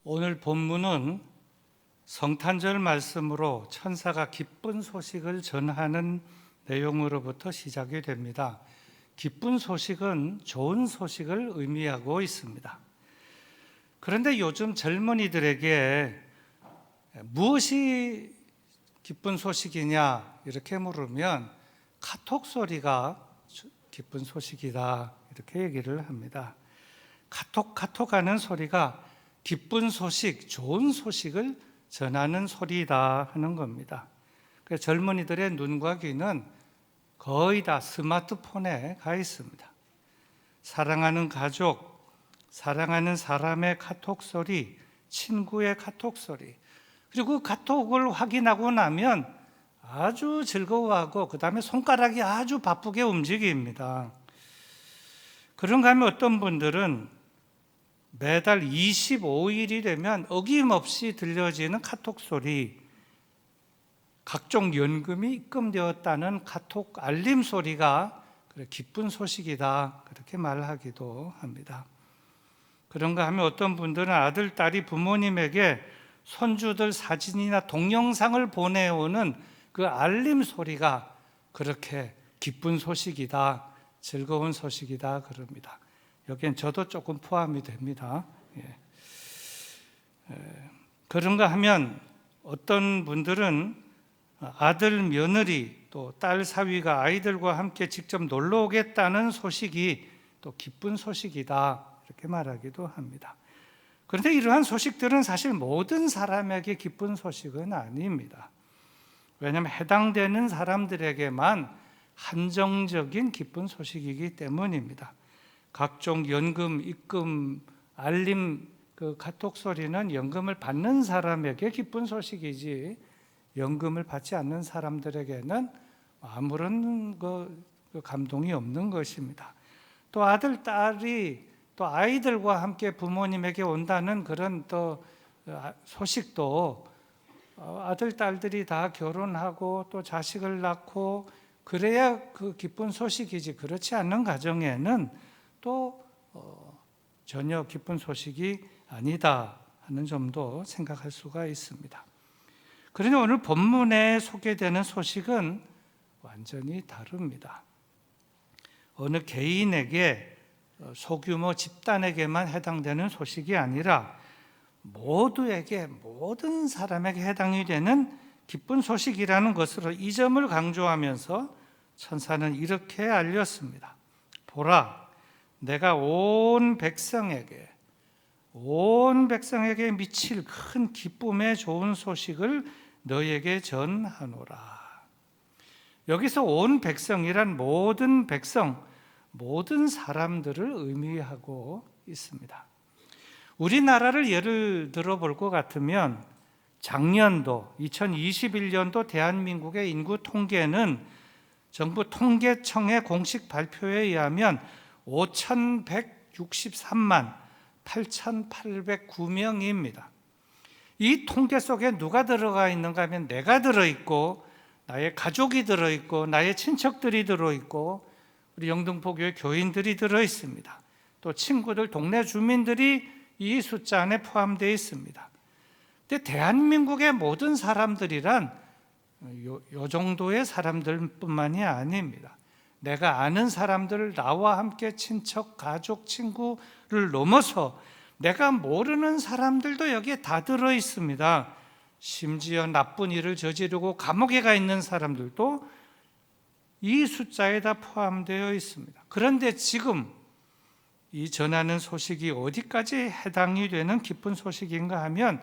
오늘 본문은 성탄절 말씀으로 천사가 기쁜 소식을 전하는 내용으로부터 시작이 됩니다. 기쁜 소식은 좋은 소식을 의미하고 있습니다. 그런데 요즘 젊은이들에게 무엇이 기쁜 소식이냐 이렇게 물으면 카톡 소리가 기쁜 소식이다 이렇게 얘기를 합니다. 카톡 하는 소리가 기쁜 소식, 좋은 소식을 전하는 소리다 하는 겁니다. 그래서 젊은이들의 눈과 귀는 거의 다 스마트폰에 가 있습니다. 사랑하는 가족, 사랑하는 사람의 카톡 소리, 친구의 카톡 소리, 그리고 그 카톡을 확인하고 나면 아주 즐거워하고 그 다음에 손가락이 아주 바쁘게 움직입니다. 그런가 하면 어떤 분들은 매달 25일이 되면 어김없이 들려지는 카톡 소리, 각종 연금이 입금되었다는 카톡 알림 소리가 기쁜 소식이다 그렇게 말하기도 합니다. 그런가 하면 어떤 분들은 아들, 딸이 부모님에게 손주들 사진이나 동영상을 보내오는 그 알림 소리가 그렇게 기쁜 소식이다, 즐거운 소식이다 그럽니다. 여기엔 저도 조금 포함이 됩니다. 그런가 하면 어떤 분들은 아들, 며느리, 또 딸 사위가 아이들과 함께 직접 놀러 오겠다는 소식이 또 기쁜 소식이다 이렇게 말하기도 합니다. 그런데 이러한 소식들은 사실 모든 사람에게 기쁜 소식은 아닙니다. 왜냐하면 해당되는 사람들에게만 한정적인 기쁜 소식이기 때문입니다. 각종 연금, 입금, 알림, 그 카톡 소리는 연금을 받는 사람에게 기쁜 소식이지 연금을 받지 않는 사람들에게는 아무런 감동이 없는 것입니다. 또 아들, 딸이 또 아이들과 함께 부모님에게 온다는 그런 또 소식도 아들, 딸들이 다 결혼하고 또 자식을 낳고 그래야 그 기쁜 소식이지 그렇지 않는 가정에는 또 전혀 기쁜 소식이 아니다 하는 점도 생각할 수가 있습니다. 그러나 오늘 본문에 소개되는 소식은 완전히 다릅니다. 어느 개인에게 소규모 집단에게만 해당되는 소식이 아니라 모두에게, 모든 사람에게 해당이 되는 기쁜 소식이라는 것으로 이 점을 강조하면서 천사는 이렇게 알렸습니다. 보라, 내가 온 백성에게 미칠 큰 기쁨의 좋은 소식을 너에게 전하노라. 여기서 온 백성이란 모든 백성, 모든 사람들을 의미하고 있습니다. 우리나라를 예를 들어 볼 것 같으면 작년도 2021년도 대한민국의 인구 통계는 정부 통계청의 공식 발표에 의하면 5,163만 8,809명입니다. 이 통계 속에 누가 들어가 있는가 하면 내가 들어있고 나의 가족이 들어있고 나의 친척들이 들어있고 우리 영등포교회 교인들이 들어있습니다. 또 친구들, 동네 주민들이 이 숫자 안에 포함되어 있습니다. 근데 대한민국의 모든 사람들이란 요 정도의 사람들뿐만이 아닙니다. 내가 아는 사람들, 나와 함께 친척, 가족, 친구를 넘어서 내가 모르는 사람들도 여기에 다 들어 있습니다. 심지어 나쁜 일을 저지르고 감옥에 가 있는 사람들도 이 숫자에 다 포함되어 있습니다. 그런데 지금 이 전하는 소식이 어디까지 해당이 되는 기쁜 소식인가 하면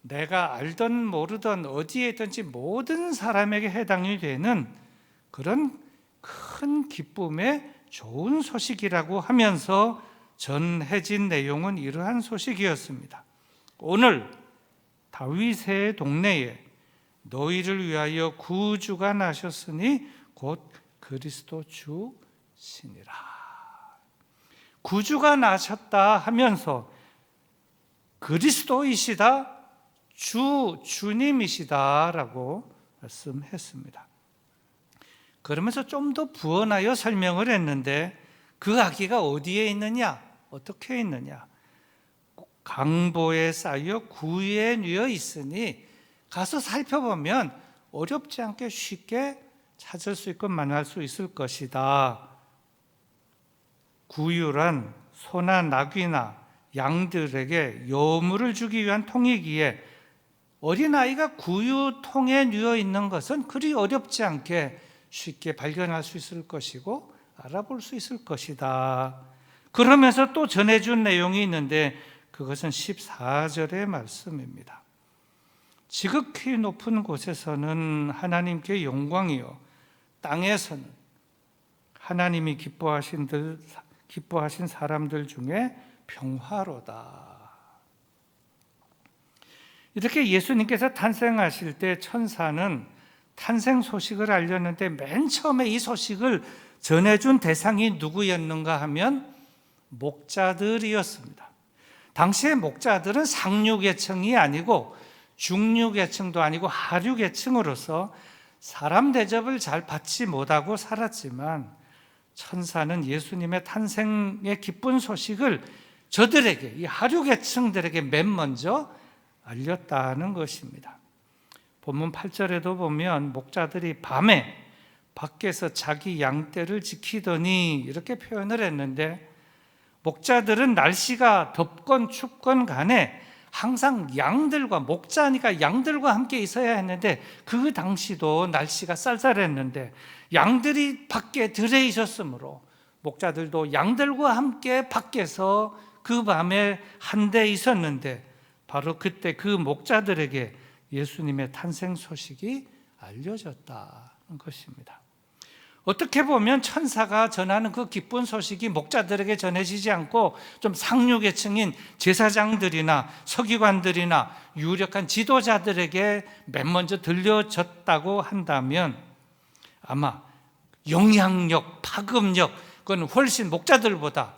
내가 알든 모르든 어디에 있든지 모든 사람에게 해당이 되는 그런 큰 기쁨의 좋은 소식이라고 하면서 전해진 내용은 이러한 소식이었습니다. 오늘 다윗의 동네에 너희를 위하여 구주가 나셨으니 곧 그리스도 주시니라. 구주가 나셨다 하면서 그리스도이시다, 주님이시다라고 말씀했습니다. 그러면서 좀 더 부언하여 설명을 했는데 그 아기가 어디에 있느냐? 어떻게 있느냐? 강보에 쌓여 구유에 누여 있으니 가서 살펴보면 어렵지 않게 쉽게 찾을 수 있고 만날 수 있을 것이다. 구유란 소나 나귀나 양들에게 여물을 주기 위한 통이기에 어린아이가 구유통에 누워 있는 것은 그리 어렵지 않게 쉽게 발견할 수 있을 것이고 알아볼 수 있을 것이다. 그러면서 또 전해준 내용이 있는데 그것은 14절의 말씀입니다. 지극히 높은 곳에서는 하나님께 영광이요 땅에서는 하나님이 기뻐하신 사람들 중에 평화로다. 이렇게 예수님께서 탄생하실 때 천사는 탄생 소식을 알렸는데 맨 처음에 이 소식을 전해준 대상이 누구였는가 하면 목자들이었습니다. 당시의 목자들은 상류계층이 아니고 중류계층도 아니고 하류계층으로서 사람 대접을 잘 받지 못하고 살았지만 천사는 예수님의 탄생의 기쁜 소식을 저들에게, 이 하류계층들에게 맨 먼저 알렸다는 것입니다. 본문 8절에도 보면 목자들이 밤에 밖에서 자기 양떼를 지키더니 이렇게 표현을 했는데, 목자들은 날씨가 덥건 춥건 간에 항상 양들과, 목자니까 양들과 함께 있어야 했는데 그 당시도 날씨가 쌀쌀했는데 양들이 밖에 들에 있었으므로 목자들도 양들과 함께 밖에서 그 밤에 한데 있었는데 바로 그때 그 목자들에게 예수님의 탄생 소식이 알려졌다는 것입니다. 어떻게 보면 천사가 전하는 그 기쁜 소식이 목자들에게 전해지지 않고 좀 상류계층인 제사장들이나 서기관들이나 유력한 지도자들에게 맨 먼저 들려졌다고 한다면 아마 영향력, 파급력, 그건 훨씬 목자들보다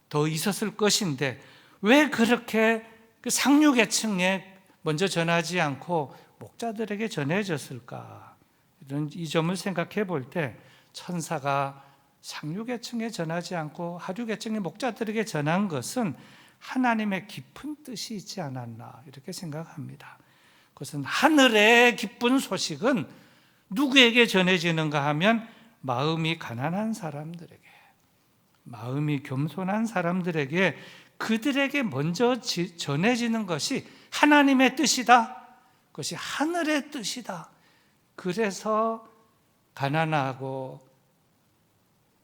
더 있었을 것인데 왜 그렇게 그 상류계층에 먼저 전하지 않고 목자들에게 전해졌을까? 이 점을 생각해 볼 때 천사가 상류계층에 전하지 않고 하류계층의 목자들에게 전한 것은 하나님의 깊은 뜻이 있지 않았나 이렇게 생각합니다. 그것은 하늘의 기쁜 소식은 누구에게 전해지는가 하면 마음이 가난한 사람들에게, 마음이 겸손한 사람들에게, 그들에게 먼저 전해지는 것이 하나님의 뜻이다. 그것이 하늘의 뜻이다. 그래서 가난하고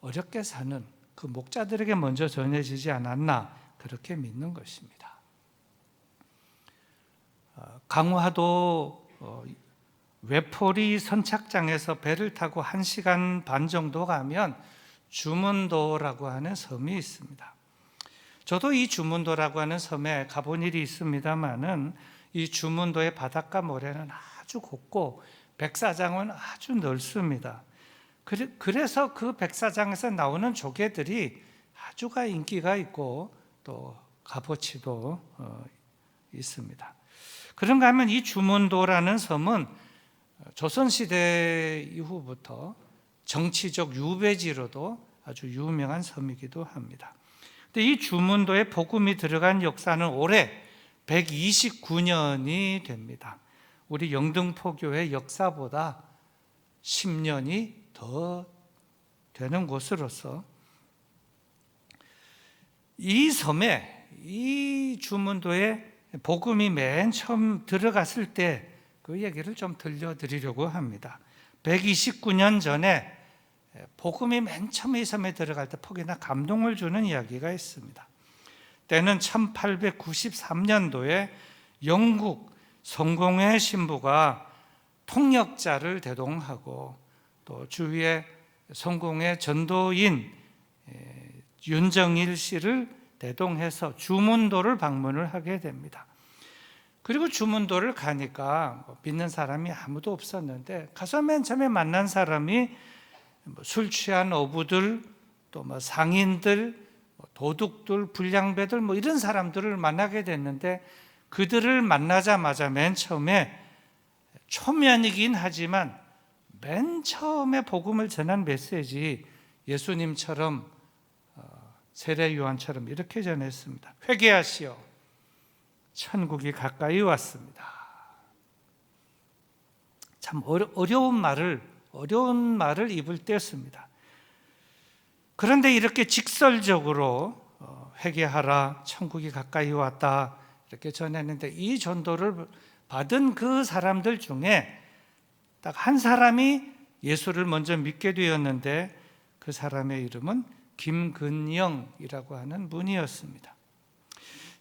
어렵게 사는 그 목자들에게 먼저 전해지지 않았나 그렇게 믿는 것입니다. 강화도 외포리 선착장에서 배를 타고 1시간 반 정도 가면 주문도라고 하는 섬이 있습니다. 저도 이 주문도라고 하는 섬에 가본 일이 있습니다만은 이 주문도의 바닷가 모래는 아주 곱고 백사장은 아주 넓습니다. 그래서 그 백사장에서 나오는 조개들이 아주가 인기가 있고 또 값어치도 있습니다. 그런가 하면 이 주문도라는 섬은 조선시대 이후부터 정치적 유배지로도 아주 유명한 섬이기도 합니다. 근데 이 주문도에 복음이 들어간 역사는 올해 129년이 됩니다. 우리 영등포교회 역사보다 10년이 더 되는 곳으로서 이 섬에, 이 주문도에 복음이 맨 처음 들어갔을 때 그 얘기를 좀 들려드리려고 합니다. 129년 전에 복음이 맨 처음 이 섬에 들어갈 때 폭이나 감동을 주는 이야기가 있습니다. 때는 1893년도에 영국 성공회 신부가 통역자를 대동하고 또 주위에 성공회 전도인 윤정일 씨를 대동해서 주문도를 방문을 하게 됩니다. 그리고 주문도를 가니까 믿는 사람이 아무도 없었는데 가서 맨 처음에 만난 사람이 술 취한 어부들, 또 상인들, 도둑들, 불량배들 이런 사람들을 만나게 됐는데 그들을 만나자마자 맨 처음에 초면이긴 하지만 맨 처음에 복음을 전한 메시지 예수님처럼 세례 요한처럼 이렇게 전했습니다. 회개하시오. 천국이 가까이 왔습니다. 참 어려운 말을 입을 때였습니다. 그런데 이렇게 직설적으로 회개하라, 천국이 가까이 왔다 이렇게 전했는데, 이 전도를 받은 그 사람들 중에 딱 한 사람이 예수를 먼저 믿게 되었는데, 그 사람의 이름은 김근영이라고 하는 분이었습니다.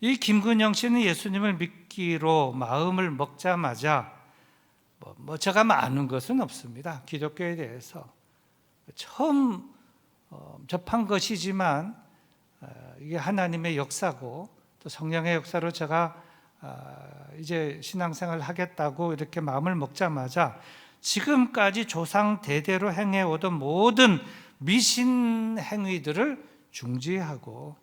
이 김근영 씨는 예수님을 믿기로 마음을 먹자마자 제가 아는 것은 없습니다. 기독교에 대해서 처음 접한 것이지만 이게 하나님의 역사고 또 성령의 역사로 제가 이제 신앙생활을 하겠다고 이렇게 마음을 먹자마자 지금까지 조상 대대로 행해오던 모든 미신 행위들을 중지하고,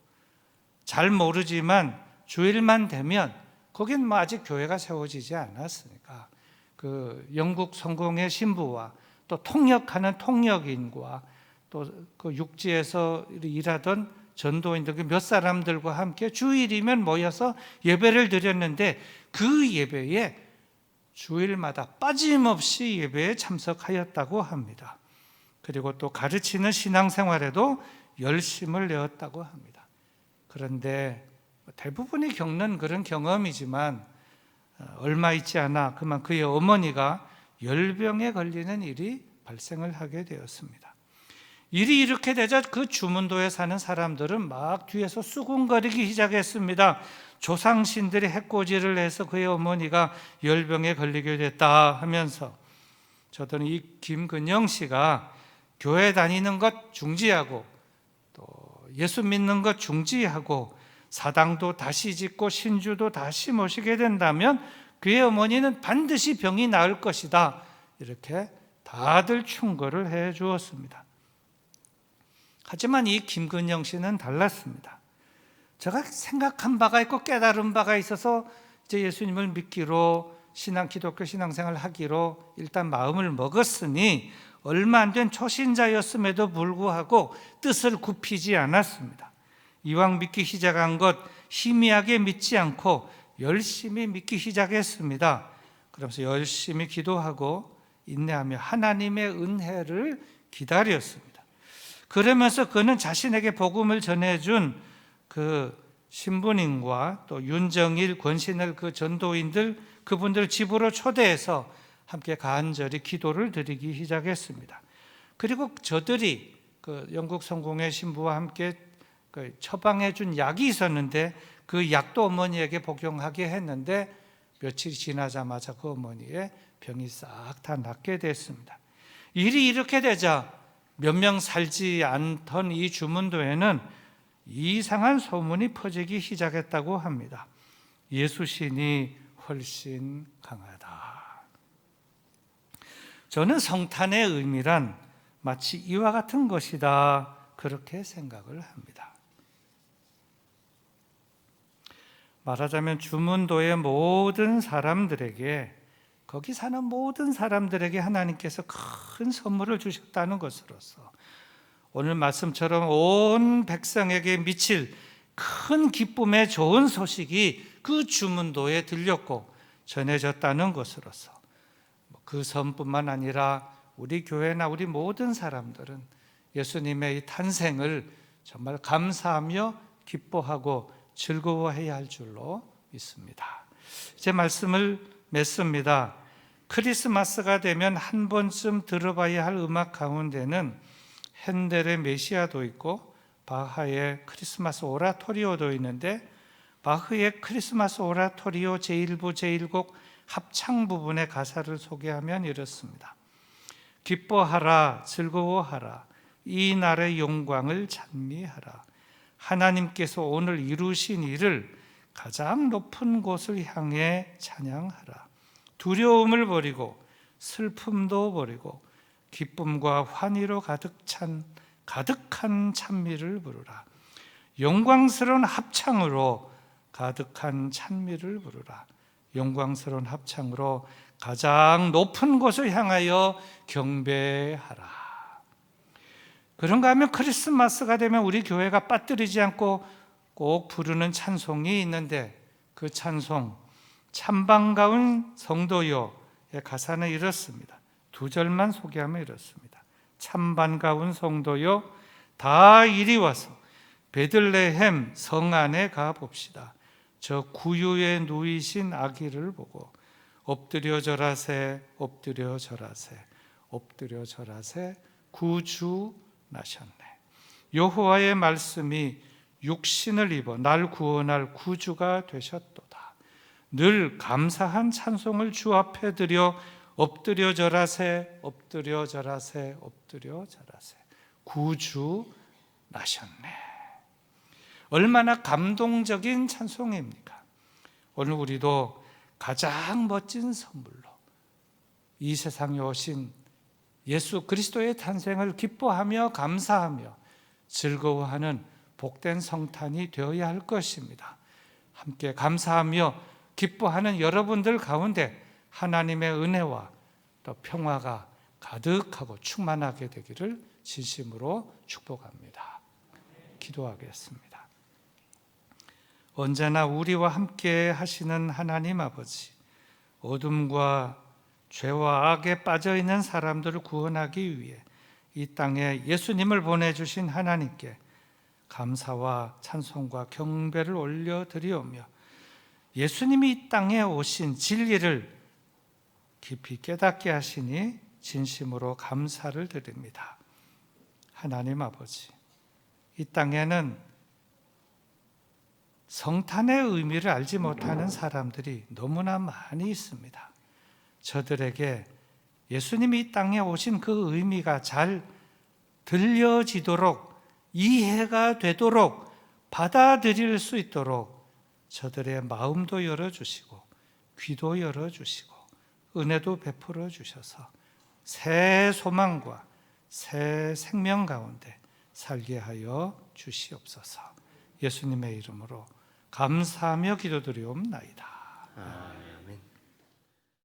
잘 모르지만 주일만 되면 거긴 아직 교회가 세워지지 않았으니까 그 영국 성공의 신부와 또 통역하는 통역인과 또 그 육지에서 일하던 전도인들 몇 사람들과 함께 주일이면 모여서 예배를 드렸는데, 그 예배에 주일마다 빠짐없이 예배에 참석하였다고 합니다. 그리고 또 가르치는 신앙생활에도 열심을 내었다고 합니다. 그런데 대부분이 겪는 그런 경험이지만 얼마 있지 않아 그만 그의 어머니가 열병에 걸리는 일이 발생을 하게 되었습니다. 일이 이렇게 되자 그 주문도에 사는 사람들은 막 뒤에서 수군거리기 시작했습니다. 조상신들이 해코지를 해서 그의 어머니가 열병에 걸리게 됐다 하면서, 저들은 이 김근영 씨가 교회 다니는 것 중지하고 또 예수 믿는 것 중지하고 사당도 다시 짓고 신주도 다시 모시게 된다면 그의 어머니는 반드시 병이 나을 것이다, 이렇게 다들 충고를 해 주었습니다. 하지만 이 김근영 씨는 달랐습니다. 제가 생각한 바가 있고 깨달은 바가 있어서 이제 예수님을 믿기로 기독교 신앙생활을 하기로 일단 마음을 먹었으니 얼마 안 된 초신자였음에도 불구하고 뜻을 굽히지 않았습니다. 이왕 믿기 시작한 것 희미하게 믿지 않고 열심히 믿기 시작했습니다. 그러면서 열심히 기도하고 인내하며 하나님의 은혜를 기다렸습니다. 그러면서 그는 자신에게 복음을 전해준 그 신부님과 또 윤정일, 권신을 그 전도인들, 그분들 집으로 초대해서 함께 간절히 기도를 드리기 시작했습니다. 그리고 저들이 그 영국 성공의 신부와 함께 처방해 준 약이 있었는데 그 약도 어머니에게 복용하게 했는데, 며칠 지나자마자 그 어머니의 병이 싹 다 낫게 됐습니다. 일이 이렇게 되자 몇 명 살지 않던 이 주문도에는 이상한 소문이 퍼지기 시작했다고 합니다. 예수신이 훨씬 강하다. 저는 성탄의 의미란 마치 이와 같은 것이다, 그렇게 생각을 합니다. 말하자면 주문도의 모든 사람들에게, 거기 사는 모든 사람들에게 하나님께서 큰 선물을 주셨다는 것으로서 오늘 말씀처럼 온 백성에게 미칠 큰 기쁨의 좋은 소식이 그 주문도에 들렸고 전해졌다는 것으로서, 그 섬뿐만 아니라 우리 교회나 우리 모든 사람들은 예수님의 이 탄생을 정말 감사하며 기뻐하고 즐거워해야 할 줄로 믿습니다. 이제 말씀을 맺습니다. 크리스마스가 되면 한 번쯤 들어봐야 할 음악 가운데는 핸델의 메시아도 있고 바하의 크리스마스 오라토리오도 있는데, 바흐의 크리스마스 오라토리오 제1부 제1곡 합창 부분의 가사를 소개하면 이렇습니다. 기뻐하라, 즐거워하라, 이 날의 영광을 찬미하라. 하나님께서 오늘 이루신 일을 가장 높은 곳을 향해 찬양하라. 두려움을 버리고 슬픔도 버리고 기쁨과 환희로 가득한 찬미를 부르라. 영광스러운 합창으로 가득한 찬미를 부르라. 영광스러운 합창으로 가장 높은 곳을 향하여 경배하라. 그런가 하면 크리스마스가 되면 우리 교회가 빠뜨리지 않고 꼭 부르는 찬송이 있는데, 그 찬송 참 반가운 성도요의 가사는 이렇습니다. 두 절만 소개하면 이렇습니다. 참 반가운 성도요 다 이리 와서 베들레헴 성 안에 가봅시다. 저 구유에 누이신 아기를 보고 엎드려 절하세 엎드려 절하세 엎드려 절하세 구주 나셨네. 여호와의 말씀이 육신을 입어 날 구원할 구주가 되셨도다. 늘 감사한 찬송을 주 앞에 드려 엎드려 절하세 엎드려 절하세 엎드려 절하세 구주 나셨네. 얼마나 감동적인 찬송입니까? 오늘 우리도 가장 멋진 선물로 이 세상에 오신 예수 그리스도의 탄생을 기뻐하며 감사하며 즐거워하는 복된 성탄이 되어야 할 것입니다. 함께 감사하며 기뻐하는 여러분들 가운데 하나님의 은혜와 또 평화가 가득하고 충만하게 되기를 진심으로 축복합니다. 기도하겠습니다. 언제나 우리와 함께 하시는 하나님 아버지, 어둠과 죄와 악에 빠져있는 사람들을 구원하기 위해 이 땅에 예수님을 보내주신 하나님께 감사와 찬송과 경배를 올려드리오며 예수님이 이 땅에 오신 진리를 깊이 깨닫게 하시니 진심으로 감사를 드립니다. 하나님 아버지, 이 땅에는 성탄의 의미를 알지 못하는 사람들이 너무나 많이 있습니다. 저들에게 예수님이 이 땅에 오신 그 의미가 잘 들려지도록, 이해가 되도록, 받아들일 수 있도록 저들의 마음도 열어주시고 귀도 열어주시고 은혜도 베풀어 주셔서 새 소망과 새 생명 가운데 살게 하여 주시옵소서. 예수님의 이름으로 감사하며 기도드리옵나이다.